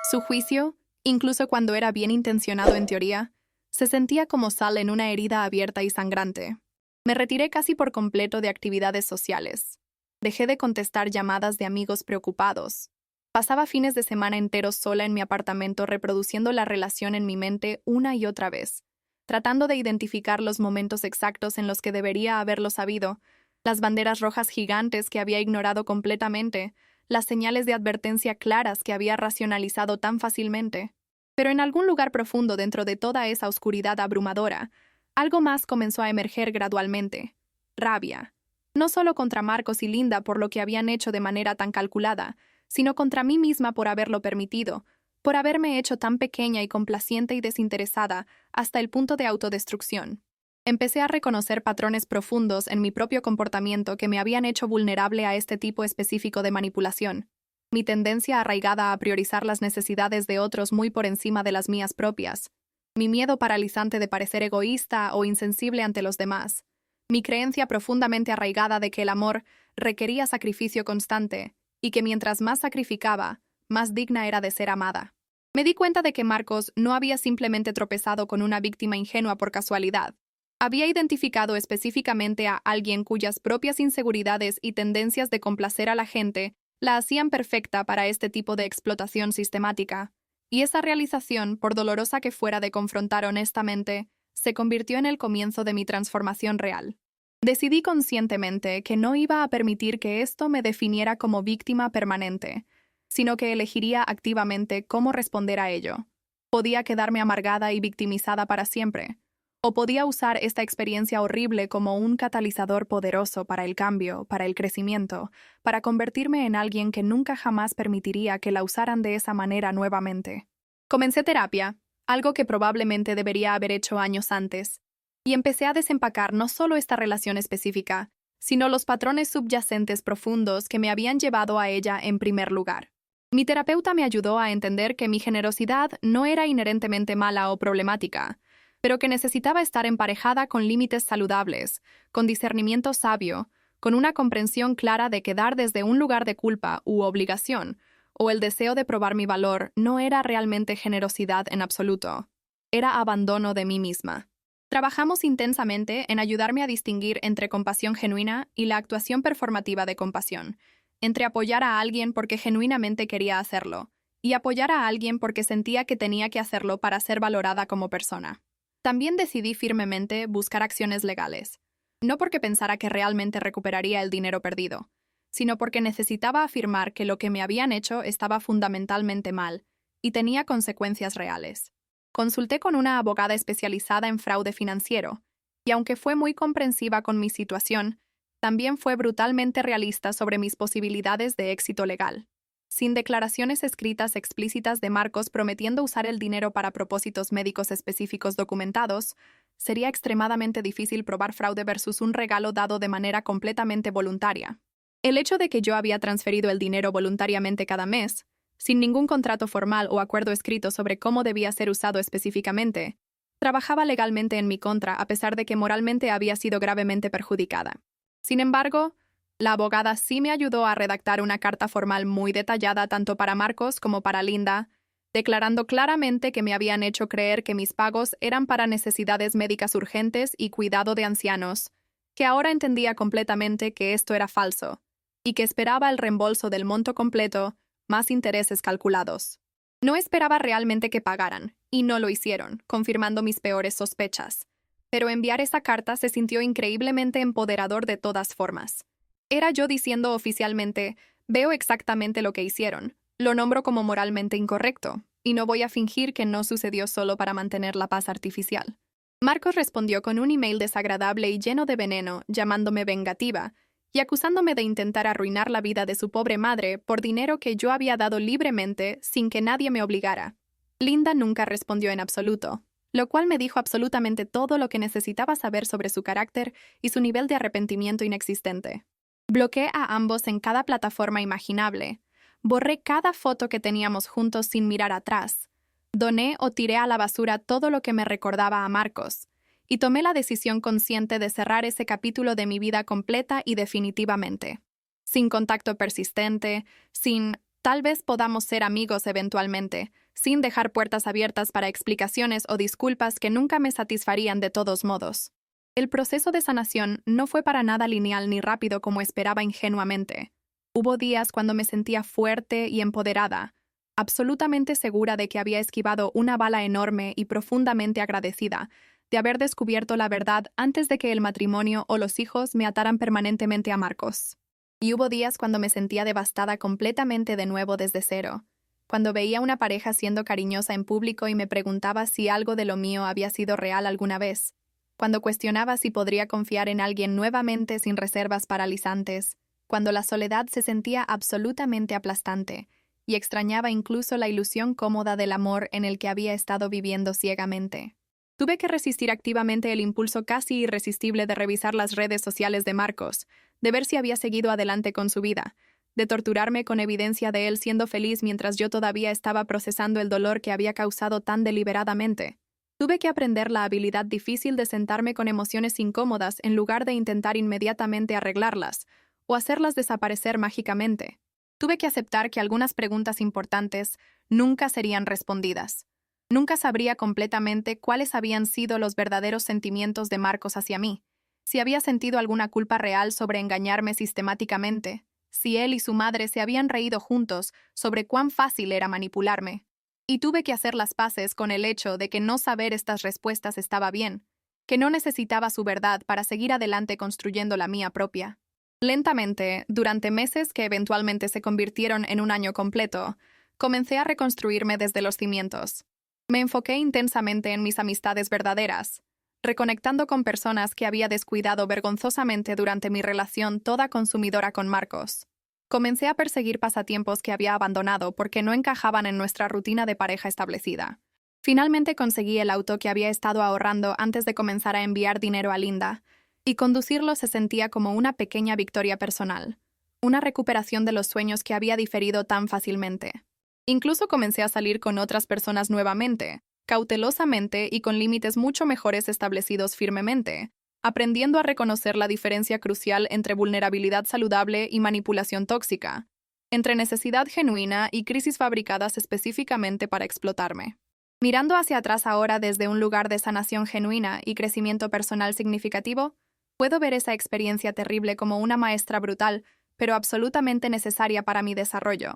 Su juicio, incluso cuando era bien intencionado en teoría, se sentía como sal en una herida abierta y sangrante. Me retiré casi por completo de actividades sociales. Dejé de contestar llamadas de amigos preocupados. Pasaba fines de semana enteros sola en mi apartamento reproduciendo la relación en mi mente una y otra vez, tratando de identificar los momentos exactos en los que debería haberlo sabido, las banderas rojas gigantes que había ignorado completamente, las señales de advertencia claras que había racionalizado tan fácilmente. Pero en algún lugar profundo dentro de toda esa oscuridad abrumadora, algo más comenzó a emerger gradualmente. Rabia. No solo contra Marcos y Linda por lo que habían hecho de manera tan calculada, sino contra mí misma por haberlo permitido, por haberme hecho tan pequeña y complaciente y desinteresada hasta el punto de autodestrucción. Empecé a reconocer patrones profundos en mi propio comportamiento que me habían hecho vulnerable a este tipo específico de manipulación. Mi tendencia arraigada a priorizar las necesidades de otros muy por encima de las mías propias. Mi miedo paralizante de parecer egoísta o insensible ante los demás. Mi creencia profundamente arraigada de que el amor requería sacrificio constante y que mientras más sacrificaba, más digna era de ser amada. Me di cuenta de que Marcos no había simplemente tropezado con una víctima ingenua por casualidad. Había identificado específicamente a alguien cuyas propias inseguridades y tendencias de complacer a la gente la hacían perfecta para este tipo de explotación sistemática. Y esa realización, por dolorosa que fuera de confrontar honestamente, se convirtió en el comienzo de mi transformación real. Decidí conscientemente que no iba a permitir que esto me definiera como víctima permanente, sino que elegiría activamente cómo responder a ello. Podía quedarme amargada y victimizada para siempre, o podía usar esta experiencia horrible como un catalizador poderoso para el cambio, para el crecimiento, para convertirme en alguien que nunca jamás permitiría que la usaran de esa manera nuevamente. Comencé terapia, algo que probablemente debería haber hecho años antes. Y empecé a desempacar no solo esta relación específica, sino los patrones subyacentes profundos que me habían llevado a ella en primer lugar. Mi terapeuta me ayudó a entender que mi generosidad no era inherentemente mala o problemática, pero que necesitaba estar emparejada con límites saludables, con discernimiento sabio, con una comprensión clara de que dar desde un lugar de culpa u obligación, o el deseo de probar mi valor, no era realmente generosidad en absoluto. Era abandono de mí misma. Trabajamos intensamente en ayudarme a distinguir entre compasión genuina y la actuación performativa de compasión, entre apoyar a alguien porque genuinamente quería hacerlo, y apoyar a alguien porque sentía que tenía que hacerlo para ser valorada como persona. También decidí firmemente buscar acciones legales, no porque pensara que realmente recuperaría el dinero perdido, sino porque necesitaba afirmar que lo que me habían hecho estaba fundamentalmente mal y tenía consecuencias reales. Consulté con una abogada especializada en fraude financiero, y aunque fue muy comprensiva con mi situación, también fue brutalmente realista sobre mis posibilidades de éxito legal. Sin declaraciones escritas explícitas de Marcos prometiendo usar el dinero para propósitos médicos específicos documentados, sería extremadamente difícil probar fraude versus un regalo dado de manera completamente voluntaria. El hecho de que yo había transferido el dinero voluntariamente cada mes, sin ningún contrato formal o acuerdo escrito sobre cómo debía ser usado específicamente, trabajaba legalmente en mi contra a pesar de que moralmente había sido gravemente perjudicada. Sin embargo, la abogada sí me ayudó a redactar una carta formal muy detallada tanto para Marcos como para Linda, declarando claramente que me habían hecho creer que mis pagos eran para necesidades médicas urgentes y cuidado de ancianos, que ahora entendía completamente que esto era falso, y que esperaba el reembolso del monto completo, más intereses calculados. No esperaba realmente que pagaran, y no lo hicieron, confirmando mis peores sospechas. Pero enviar esa carta se sintió increíblemente empoderador de todas formas. Era yo diciendo oficialmente, veo exactamente lo que hicieron, lo nombro como moralmente incorrecto, y no voy a fingir que no sucedió solo para mantener la paz artificial. Marcos respondió con un email desagradable y lleno de veneno, llamándome vengativa, y acusándome de intentar arruinar la vida de su pobre madre por dinero que yo había dado libremente sin que nadie me obligara. Linda nunca respondió en absoluto, lo cual me dijo absolutamente todo lo que necesitaba saber sobre su carácter y su nivel de arrepentimiento inexistente. Bloqueé a ambos en cada plataforma imaginable, borré cada foto que teníamos juntos sin mirar atrás, doné o tiré a la basura todo lo que me recordaba a Marcos, y tomé la decisión consciente de cerrar ese capítulo de mi vida completa y definitivamente. Sin contacto persistente, sin tal vez podamos ser amigos eventualmente, sin dejar puertas abiertas para explicaciones o disculpas que nunca me satisfarían de todos modos. El proceso de sanación no fue para nada lineal ni rápido como esperaba ingenuamente. Hubo días cuando me sentía fuerte y empoderada, absolutamente segura de que había esquivado una bala enorme y profundamente agradecida de haber descubierto la verdad antes de que el matrimonio o los hijos me ataran permanentemente a Marcos. Y hubo días cuando me sentía devastada completamente de nuevo desde cero, cuando veía una pareja siendo cariñosa en público y me preguntaba si algo de lo mío había sido real alguna vez, cuando cuestionaba si podría confiar en alguien nuevamente sin reservas paralizantes, cuando la soledad se sentía absolutamente aplastante y extrañaba incluso la ilusión cómoda del amor en el que había estado viviendo ciegamente. Tuve que resistir activamente el impulso casi irresistible de revisar las redes sociales de Marcos, de ver si había seguido adelante con su vida, de torturarme con evidencia de él siendo feliz mientras yo todavía estaba procesando el dolor que había causado tan deliberadamente. Tuve que aprender la habilidad difícil de sentarme con emociones incómodas en lugar de intentar inmediatamente arreglarlas o hacerlas desaparecer mágicamente. Tuve que aceptar que algunas preguntas importantes nunca serían respondidas. Nunca sabría completamente cuáles habían sido los verdaderos sentimientos de Marcos hacia mí, si había sentido alguna culpa real sobre engañarme sistemáticamente, si él y su madre se habían reído juntos sobre cuán fácil era manipularme. Y tuve que hacer las paces con el hecho de que no saber estas respuestas estaba bien, que no necesitaba su verdad para seguir adelante construyendo la mía propia. Lentamente, durante meses que eventualmente se convirtieron en un año completo, comencé a reconstruirme desde los cimientos. Me enfoqué intensamente en mis amistades verdaderas, reconectando con personas que había descuidado vergonzosamente durante mi relación toda consumidora con Marcos. Comencé a perseguir pasatiempos que había abandonado porque no encajaban en nuestra rutina de pareja establecida. Finalmente conseguí el auto que había estado ahorrando antes de comenzar a enviar dinero a Linda, y conducirlo se sentía como una pequeña victoria personal, una recuperación de los sueños que había diferido tan fácilmente. Incluso comencé a salir con otras personas nuevamente, cautelosamente y con límites mucho mejores establecidos firmemente, aprendiendo a reconocer la diferencia crucial entre vulnerabilidad saludable y manipulación tóxica, entre necesidad genuina y crisis fabricadas específicamente para explotarme. Mirando hacia atrás ahora desde un lugar de sanación genuina y crecimiento personal significativo, puedo ver esa experiencia terrible como una maestra brutal, pero absolutamente necesaria para mi desarrollo.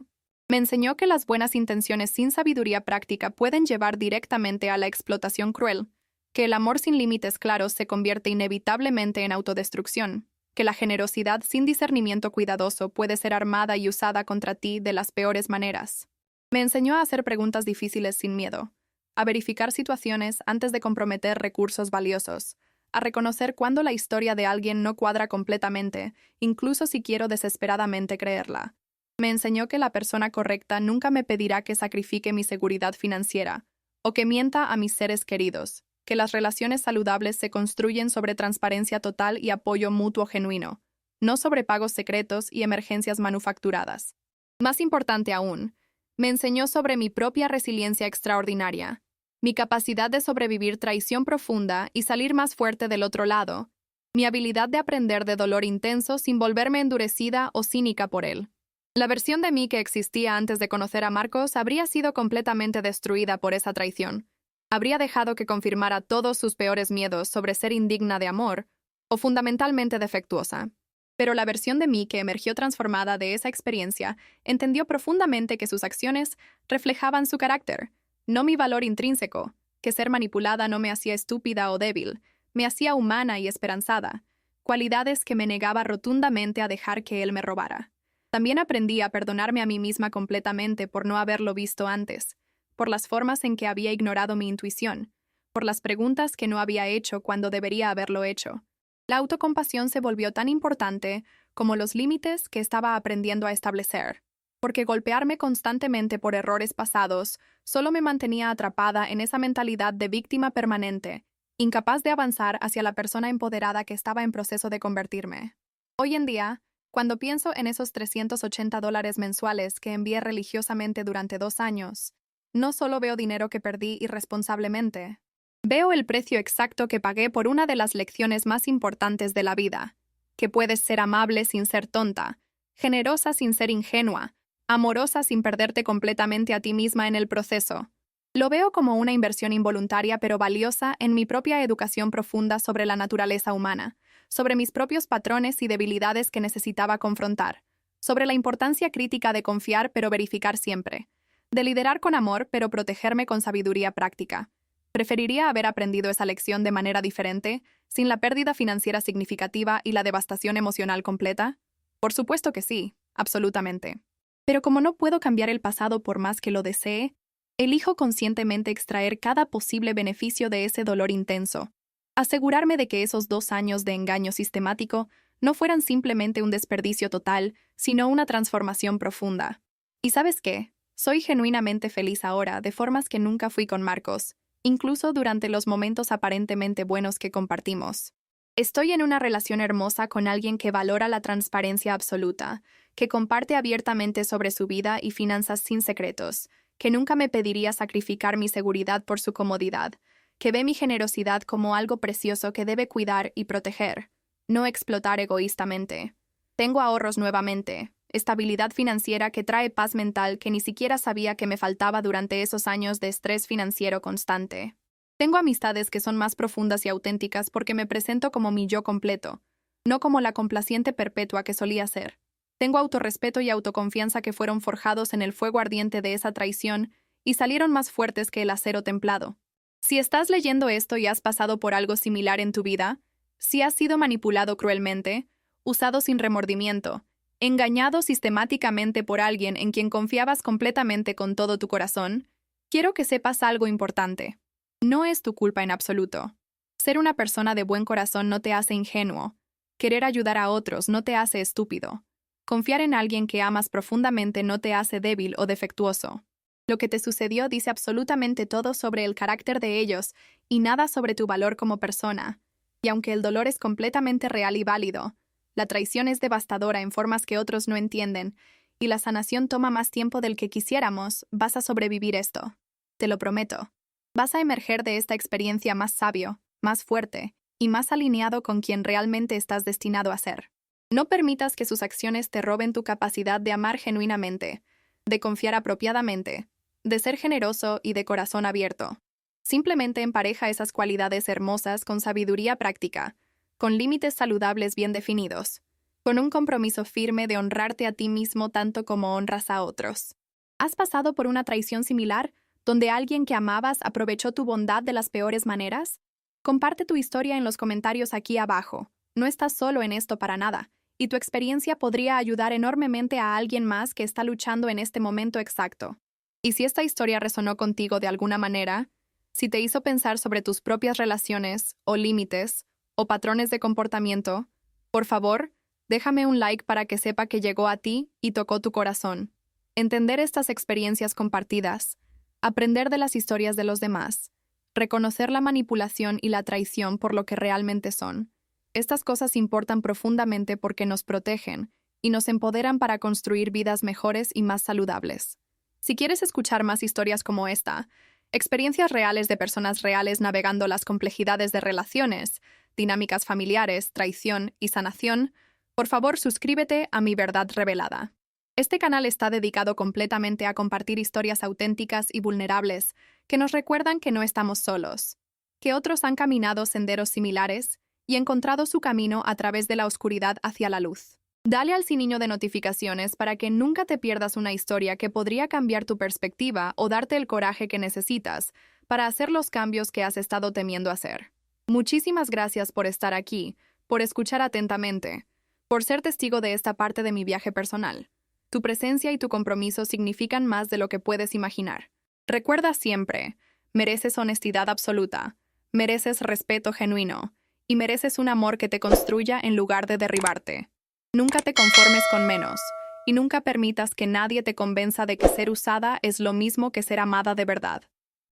Me enseñó que las buenas intenciones sin sabiduría práctica pueden llevar directamente a la explotación cruel, que el amor sin límites claros se convierte inevitablemente en autodestrucción, que la generosidad sin discernimiento cuidadoso puede ser armada y usada contra ti de las peores maneras. Me enseñó a hacer preguntas difíciles sin miedo, a verificar situaciones antes de comprometer recursos valiosos, a reconocer cuando la historia de alguien no cuadra completamente, incluso si quiero desesperadamente creerla. Me enseñó que la persona correcta nunca me pedirá que sacrifique mi seguridad financiera, o que mienta a mis seres queridos, que las relaciones saludables se construyen sobre transparencia total y apoyo mutuo genuino, no sobre pagos secretos y emergencias manufacturadas. Más importante aún, me enseñó sobre mi propia resiliencia extraordinaria, mi capacidad de sobrevivir traición profunda y salir más fuerte del otro lado, mi habilidad de aprender de dolor intenso sin volverme endurecida o cínica por él. La versión de mí que existía antes de conocer a Marcos habría sido completamente destruida por esa traición. Habría dejado que confirmara todos sus peores miedos sobre ser indigna de amor o fundamentalmente defectuosa. Pero la versión de mí que emergió transformada de esa experiencia entendió profundamente que sus acciones reflejaban su carácter, no mi valor intrínseco, que ser manipulada no me hacía estúpida o débil, me hacía humana y esperanzada, cualidades que me negaba rotundamente a dejar que él me robara. También aprendí a perdonarme a mí misma completamente por no haberlo visto antes, por las formas en que había ignorado mi intuición, por las preguntas que no había hecho cuando debería haberlo hecho. La autocompasión se volvió tan importante como los límites que estaba aprendiendo a establecer, porque golpearme constantemente por errores pasados solo me mantenía atrapada en esa mentalidad de víctima permanente, incapaz de avanzar hacia la persona empoderada que estaba en proceso de convertirme. Hoy en día, cuando pienso en esos $380 mensuales que envié religiosamente durante 2 años, no solo veo dinero que perdí irresponsablemente, veo el precio exacto que pagué por una de las lecciones más importantes de la vida, que puedes ser amable sin ser tonta, generosa sin ser ingenua, amorosa sin perderte completamente a ti misma en el proceso. Lo veo como una inversión involuntaria pero valiosa en mi propia educación profunda sobre la naturaleza humana, sobre mis propios patrones y debilidades que necesitaba confrontar, sobre la importancia crítica de confiar pero verificar siempre, de liderar con amor pero protegerme con sabiduría práctica. ¿Preferiría haber aprendido esa lección de manera diferente, sin la pérdida financiera significativa y la devastación emocional completa? Por supuesto que sí, absolutamente. Pero como no puedo cambiar el pasado por más que lo desee, elijo conscientemente extraer cada posible beneficio de ese dolor intenso. Asegurarme de que esos 2 años de engaño sistemático no fueran simplemente un desperdicio total, sino una transformación profunda. ¿Y sabes qué? Soy genuinamente feliz ahora de formas que nunca fui con Marcos, incluso durante los momentos aparentemente buenos que compartimos. Estoy en una relación hermosa con alguien que valora la transparencia absoluta, que comparte abiertamente sobre su vida y finanzas sin secretos, que nunca me pediría sacrificar mi seguridad por su comodidad, que ve mi generosidad como algo precioso que debe cuidar y proteger, no explotar egoístamente. Tengo ahorros nuevamente, estabilidad financiera que trae paz mental que ni siquiera sabía que me faltaba durante esos años de estrés financiero constante. Tengo amistades que son más profundas y auténticas porque me presento como mi yo completo, no como la complaciente perpetua que solía ser. Tengo autorrespeto y autoconfianza que fueron forjados en el fuego ardiente de esa traición y salieron más fuertes que el acero templado. Si estás leyendo esto y has pasado por algo similar en tu vida, si has sido manipulado cruelmente, usado sin remordimiento, engañado sistemáticamente por alguien en quien confiabas completamente con todo tu corazón, quiero que sepas algo importante. No es tu culpa en absoluto. Ser una persona de buen corazón no te hace ingenuo. Querer ayudar a otros no te hace estúpido. Confiar en alguien que amas profundamente no te hace débil o defectuoso. Lo que te sucedió dice absolutamente todo sobre el carácter de ellos y nada sobre tu valor como persona. Y aunque el dolor es completamente real y válido, la traición es devastadora en formas que otros no entienden, y la sanación toma más tiempo del que quisiéramos, vas a sobrevivir esto. Te lo prometo. Vas a emerger de esta experiencia más sabio, más fuerte y más alineado con quien realmente estás destinado a ser. No permitas que sus acciones te roben tu capacidad de amar genuinamente, de confiar apropiadamente, de ser generoso y de corazón abierto. Simplemente empareja esas cualidades hermosas con sabiduría práctica, con límites saludables bien definidos, con un compromiso firme de honrarte a ti mismo tanto como honras a otros. ¿Has pasado por una traición similar, donde alguien que amabas aprovechó tu bondad de las peores maneras? Comparte tu historia en los comentarios aquí abajo. No estás solo en esto para nada, y tu experiencia podría ayudar enormemente a alguien más que está luchando en este momento exacto. Y si esta historia resonó contigo de alguna manera, si te hizo pensar sobre tus propias relaciones, o límites, o patrones de comportamiento, por favor, déjame un like para que sepa que llegó a ti y tocó tu corazón. Entender estas experiencias compartidas, aprender de las historias de los demás, reconocer la manipulación y la traición por lo que realmente son. Estas cosas importan profundamente porque nos protegen y nos empoderan para construir vidas mejores y más saludables. Si quieres escuchar más historias como esta, experiencias reales de personas reales navegando las complejidades de relaciones, dinámicas familiares, traición y sanación, por favor suscríbete a Mi Verdad Revelada. Este canal está dedicado completamente a compartir historias auténticas y vulnerables que nos recuerdan que no estamos solos, que otros han caminado senderos similares y encontrado su camino a través de la oscuridad hacia la luz. Dale al sininho de notificaciones para que nunca te pierdas una historia que podría cambiar tu perspectiva o darte el coraje que necesitas para hacer los cambios que has estado temiendo hacer. Muchísimas gracias por estar aquí, por escuchar atentamente, por ser testigo de esta parte de mi viaje personal. Tu presencia y tu compromiso significan más de lo que puedes imaginar. Recuerda siempre, mereces honestidad absoluta, mereces respeto genuino y mereces un amor que te construya en lugar de derribarte. Nunca te conformes con menos y nunca permitas que nadie te convenza de que ser usada es lo mismo que ser amada de verdad.